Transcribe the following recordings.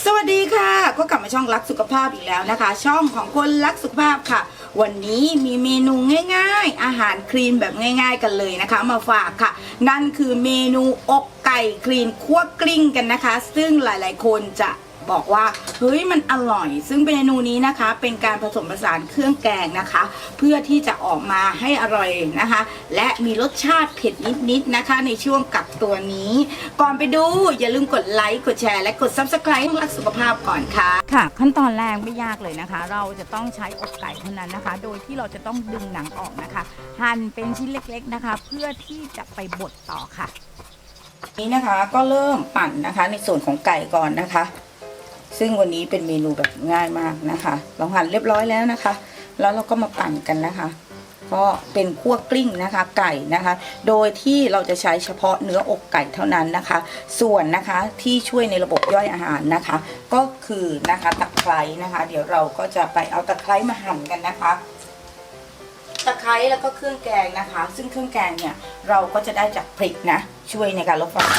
สวัสดีค่ะก็กลับมาช่องรักสุขภาพอีกแล้วนะคะ ช่องของคนรักสุขภาพค่ะวันนี้มีเมนูง่ายๆอาหารคลีนแบบง่ายๆกันเลยนะคะมาฝากค่ะนั่นคือเมนูอกไก่คลีนคั่วกลิ้งกันนะคะซึ่งหลายๆคนจะบอกว่าเฮ้ยมันอร่อยซึ่งเมนูนี้นะคะเป็นการผสมผสานเครื่องแกงนะคะเพื่อที่จะออกมาให้อร่อยนะคะและมีรสชาติเผ็ดนิดๆนะคะในช่วงกักตัวนี้ก่อนไปดูอย่าลืมกดไลค์กดแชร์และกด Subscribe รักสุขภาพก่อนค่ะค่ะขั้นตอนแรกไม่ยากเลยนะคะเราจะต้องใช้อกไก่เท่านั้นนะคะโดยที่เราจะต้องดึงหนังออกนะคะหั่นเป็นชิ้นเล็กๆนะคะเพื่อที่จะไปบดต่อค่ะนี้นะคะก็เริ่มปั่นนะคะในส่วนของไก่ก่อนนะคะซึ่งวันนี้เป็นเมนูแบบง่ายมากนะคะเราหั่นเรียบร้อยแล้วนะคะแล้วเราก็มาปั่นกันนะคะก็เป็นคั่วกลิ้งนะคะไก่นะคะโดยที่เราจะใช้เฉพาะเนื้ออกไก่เท่านั้นนะคะส่วนนะคะที่ช่วยในระบบย่อยอาหารนะคะก็คือนะคะตะไคร้นะคะเดี๋ยวเราก็จะไปเอาตะไคร้มาหั่นกันนะคะตะไคร้แล้วก็เครื่องแกงนะคะซึ่งเครื่องแกงเนี่ยเราก็จะได้จากพริกนะช่วยในการลดความ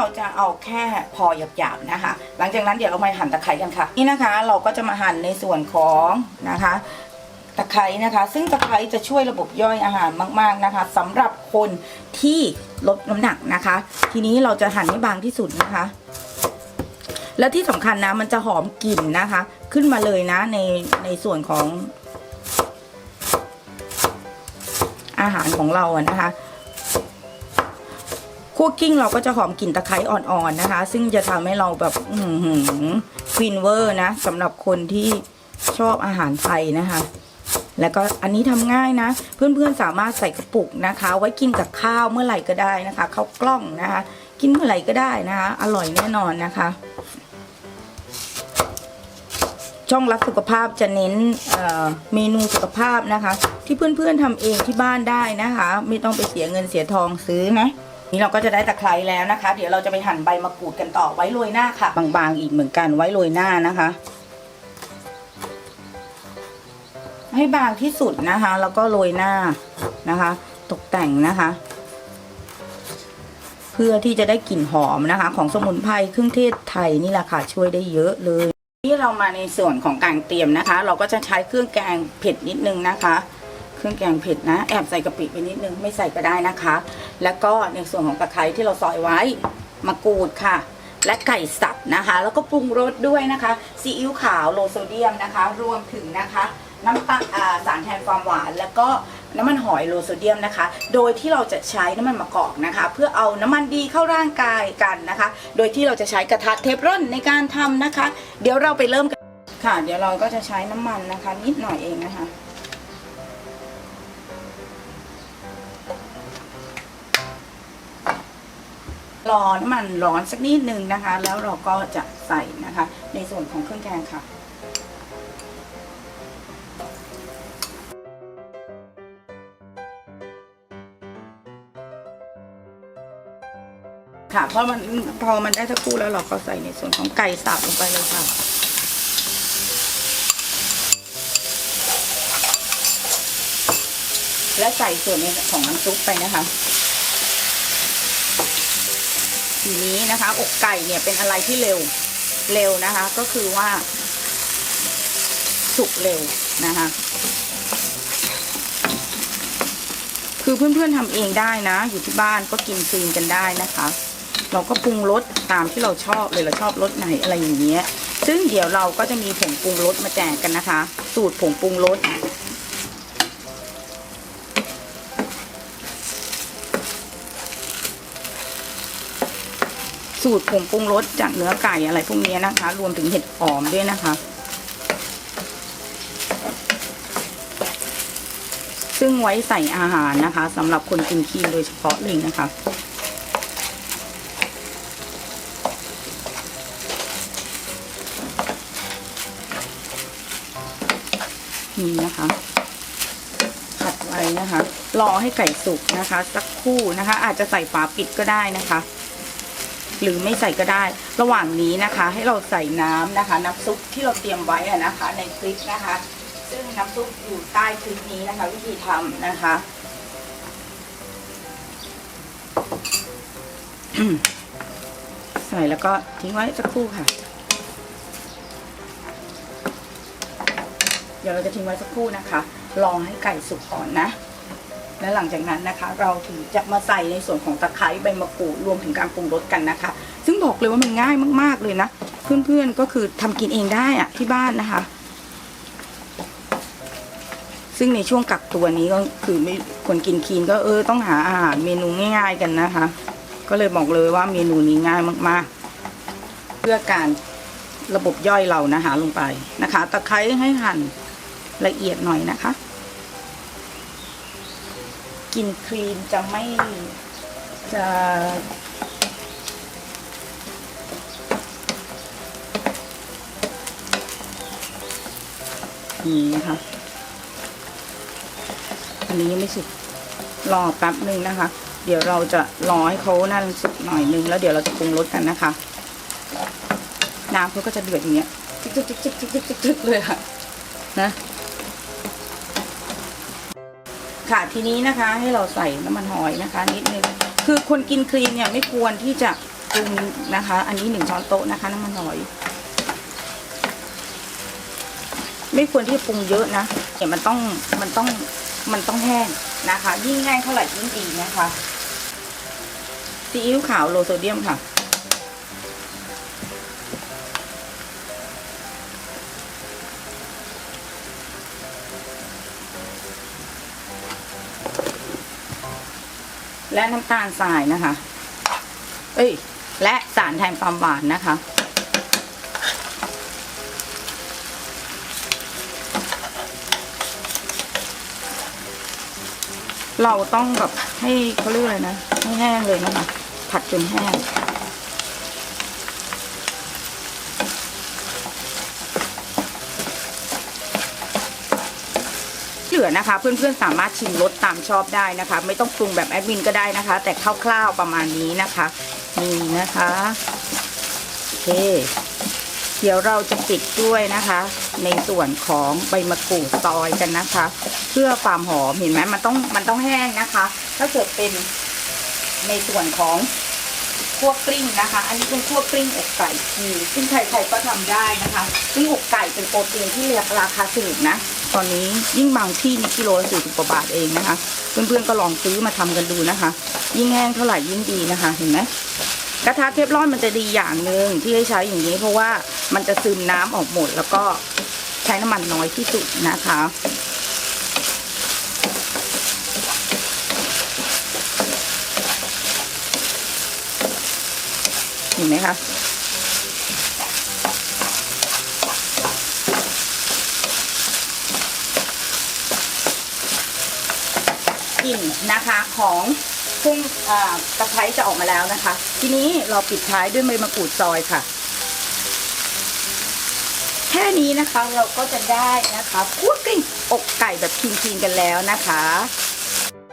เราจะเอาแค่พอหยาบๆนะคะหลังจากนั้นเดี๋ยวเรามาหั่นตะไคร้กันค่ะนี่นะคะเราก็จะมาหั่นในส่วนของนะคะตะไคร้นะคะซึ่งตะไคร้จะช่วยระบบย่อยอาหารมากๆนะคะสำหรับคนที่ลดน้ำหนักนะคะทีนี้เราจะหั่นให้บางที่สุดนะคะและที่สำคัญนะมันจะหอมกลิ่นนะคะขึ้นมาเลยนะในส่วนของอาหารของเราอะนะคะคั่วกลิ้งเราก็จะหอมกลิ่นตะไคร้อ่อนๆนะคะซึ่งจะทำให้เราแบบฟินเวอร์นะสำหรับคนที่ชอบอาหารไทยนะคะแล้วก็อันนี้ทำง่ายนะเพื่อนๆสามารถใส่กระปุกนะคะไว้กินกับข้าวเมื่อไหร่ก็ได้นะคะข้าวกล้องนะคะกินเมื่อไหร่ก็ได้นะคะอร่อยแน่นอนนะคะช่องรักสุขภาพจะเน้นเมนูสุขภาพนะคะที่เพื่อนๆทำเองที่บ้านได้นะคะไม่ต้องไปเสียเงินเสียทองซื้อนะนี่เราก็จะได้ตะไคร้แล้วนะคะเดี๋ยวเราจะไปหั่นใบมะกรูดกันต่อไว้โรยหน้าค่ะบางๆอีกเหมือนกันไว้โรยหน้านะคะให้บางที่สุดนะคะแล้วก็โรยหน้านะคะตกแต่งนะคะเพื่อที่จะได้กลิ่นหอมนะคะของสมุนไพรเครื่องเทศไทยนี่แหละค่ะช่วยได้เยอะเลยที่เรามาในส่วนของการเตรียมนะคะเราก็จะใช้เครื่องแกงเผ็ดนิดนึงนะคะเครื่องแกงเผ็ดนะแอบใส่กะปิไปนิดนึงไม่ใส่ก็ได้นะคะแล้วก็ในส่วนของตะไคร้ที่เราซอยไว้มะกรูดค่ะและไก่สับนะคะแล้วก็ปรุงรสด้วยนะคะซีอิ๊วขาวโลโซเดียมนะคะรวมถึงนะคะน้ำตาลสารแทนความหวานแล้วก็น้ำมันหอยโลโซเดียมนะคะโดยที่เราจะใช้น้ำมันมะกอกนะคะเพื่อเอาน้ำมันดีเข้าร่างกายกันนะคะโดยที่เราจะใช้กระทะเทฟลอนในการทำนะคะเดี๋ยวเราไปเริ่มกันค่ะเดี๋ยวเราก็จะใช้น้ำมันนะคะนิดหน่อยเองนะคะรอน้ำมันร้อนสักนิดนึงนะคะแล้วเราก็จะใส่นะคะในส่วนของเครื่องแกงค่ะค่ะพอมันได้สักครู่แล้วเราก็ใส่ในส่วนของไก่สับลงไปเลยค่ะและใส่ส่วนของน้ำซุปไปนะคะทีนี้นะคะอกไก่เนี่ยเป็นอะไรที่เร็วนะคะก็คือว่าสุกเร็วนะคะคือเพื่อนๆทำเองได้นะอยู่ที่บ้านก็กินคลีนกันได้นะคะเราก็ปรุงรสตามที่เราชอบเลยเราชอบรสไหนอะไรอย่างเงี้ยซึ่งเดี๋ยวเราก็จะมีผงปรุงรสมาแจกกันนะคะสูตรผงปรุงรสสูตรผงปรุงรสจากเนื้อไก่อะไรพวกนี้นะคะรวมถึงเห็ดหอมด้วยนะคะซึ่งไว้ใส่อาหารนะคะสำหรับคนกินคลีนโดยเฉพาะเลยนะคะนี่นะคะผัดไว้นะคะรอให้ไก่สุกนะคะสักครู่นะคะอาจจะใส่ฝาปิดก็ได้นะคะ หรือไม่ใส่ก็ได้ระหว่างนี้นะคะให้เราใส่น้ำนะคะน้ำซุปที่เราเตรียมไว้นะคะในคลิปนะคะซึ่งน้ำซุปอยู่ใต้คลิปนี้นะคะวิธีทำนะคะใส่แล้วก็ทิ้งไว้สักครู่ค่ะเดี๋ยวเราจะทิ้งไว้สักครู่นะคะรอให้ไก่สุกก่อนนะและหลังจากนั้นนะคะเราถึงจะมาใส่ในส่วนของตะไคร้ใบมะกรูดรวมถึงการปรุงรสกันนะคะซึ่งบอกเลยว่ามันง่ายมากๆเลยนะเพื่อนๆก็คือทำกินเองได้อะที่บ้านนะคะซึ่งในช่วงกักตัวนี้ก็คือไม่คนกินคีนก็ต้องหาอาหารเมนูง่ายๆกันนะคะก็เลยบอกเลยว่าเมนูนี้ง่ายมากๆเพื่อการระบบย่อยเรานะคะลงไปนะคะตะไคร้ให้หั่นละเอียดหน่อยนะคะกินครีมจะไม่จะนี่นะคะอันนี้ยังไม่สุกรอแป๊บนึงนะคะเดี๋ยวเราจะรอให้เขานั่นสุกหน่อยนึงแล้วเดี๋ยวเราจะปรุงรสกันนะคะน้ำเขาก็จะเดือดอย่างเงี้ยจิ๊กๆๆๆๆเลยค่ะนะค่ะทีนี้นะคะให้เราใส่น้ำมันหอยนะคะนิดนึงคือคนกินครีมเนี่ยไม่ควรที่จะปรุงนะคะอันนี้1 ช้อนโต๊ะนะคะน้ำมันหอยไม่ควรที่จะปรุงเยอะนะเดี๋ยวมันต้องแห้งนะคะยิ่งแห้งเท่าไหร่ยิ่งดีนะคะซีอิ๊วขาวโลโซเดียมค่ะและน้ำตาลทรายนะคะและสารแทนความหวานนะคะเราต้องแบบให้เขาเรียกอะไรนะให้แห้งเลยนะคะผัดจนแห้งเหลือนะคะเพื่อนๆสามารถชิมรสตามชอบได้นะคะไม่ต้องปรุงแบบแอดมินก็ได้นะคะแต่คร่าวๆประมาณนี้นะคะนี่นะคะโอเคเดี๋ยวเราจะปิดด้วยนะคะในส่วนของใบมะกรูดซอยกันนะคะเพื่อความหอมเห็นไหมมันต้องแห้งนะคะถ้าเกิดเป็นในส่วนของคั่วกลิ้งนะคะอันนี้เป็นคั่วกลิ้งอกไก่ซึ่งใครๆก็ทำได้นะคะซึ่งอกไก่เป็นโปรตีนที่ราคาถูกนะตอนนี้ยิ่งบางที่นี่กิโลละ40 กว่าบาทเองนะคะเพื่อนๆก็ลองซื้อมาทำกันดูนะคะยิ่งแห้งเท่าไหร่ยิ่งดีนะคะเห็นไหมกระทะเทฟลอนมันจะดีอย่างหนึ่งที่ให้ใช้อย่างนี้เพราะว่ามันจะซึมน้ำออกหมดแล้วก็ใช้น้ำมันน้อยที่สุดนะคะเห็นไหมคะกลิ่นนะคะของพุ่งตะไคร้จะออกมาแล้วนะคะทีนี้เราปิดท้ายด้วยใบมะกรูดซอยค่ะแค่นี้นะคะเราก็จะได้นะคะคั่วกลิ้งอกไก่แบบคลีนๆกันแล้วนะคะ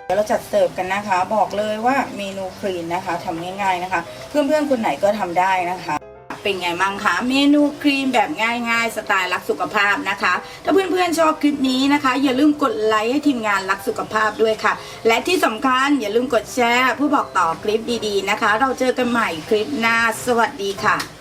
เดี๋ยวเราจัดเสิร์ฟกันนะคะบอกเลยว่าเมนูคลีนนะคะทำง่ายๆนะคะเพื่อนๆคนไหนก็ทำได้นะคะเป็นไงมั่งคะเมนูครีมแบบง่ายๆสไตล์รักสุขภาพนะคะถ้าเพื่อนๆชอบคลิปนี้นะคะอย่าลืมกดไลค์ให้ทีมงานรักสุขภาพด้วยค่ะและที่สำคัญอย่าลืมกดแชร์เพื่อบอกต่อคลิปดีๆนะคะเราเจอกันใหม่คลิปหน้าสวัสดีค่ะ